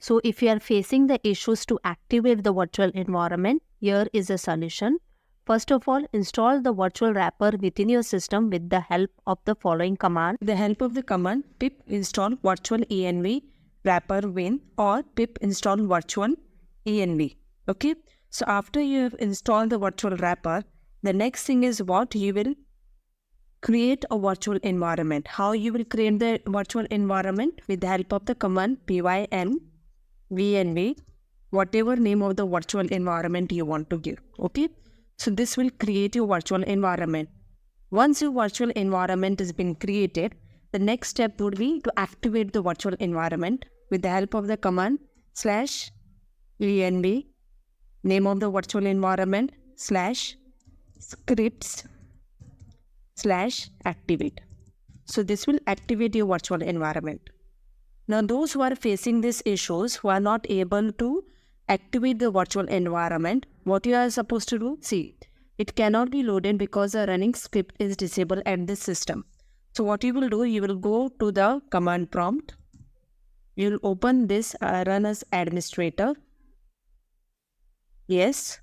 So if you are facing the issues to activate the virtual environment, here is a solution. First of all, install the virtual wrapper within your system with the help of the following command. With the help of the command pip install virtual env wrapper win or pip install virtual env. Okay. So after you have installed the virtual wrapper, the next thing is what you will create a virtual environment. How you will create the virtual environment? With the help of the command pym vnv, whatever name of the virtual environment you want to give. Okay. So this will create your virtual environment. Once your virtual environment has been created, the next step would be to activate the virtual environment with the help of the command /env, name of the virtual environment, /scripts /activate. So this will activate your virtual environment. Now those who are facing these issues, who are not able to activate the virtual environment, what you are supposed to do? See, it cannot be loaded because a running script is disabled at this system. So what you will do, you will go to the command prompt. You will open this run as administrator. Yes.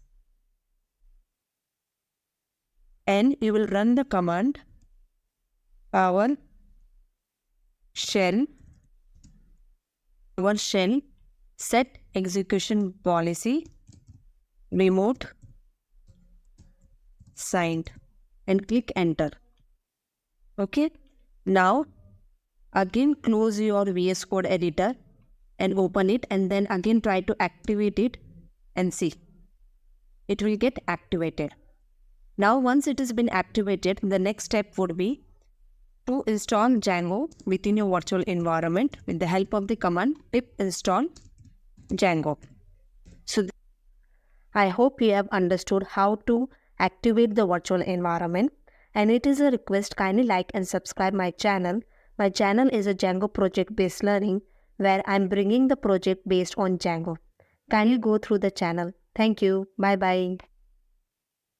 And you will run the command PowerShell set execution policy remote signed and click enter. Okay. Now again close your VS Code editor and open it, and then again try to activate it and see. It will get activated. Now once it has been activated, the next step would be to install Django within your virtual environment with the help of the command pip install Django. So I hope you have understood how to activate the virtual environment, and it is a request, kindly like and subscribe my channel. My channel is a Django project based learning where I am bringing the project based on Django. Kindly go through the channel. Thank you. Bye bye.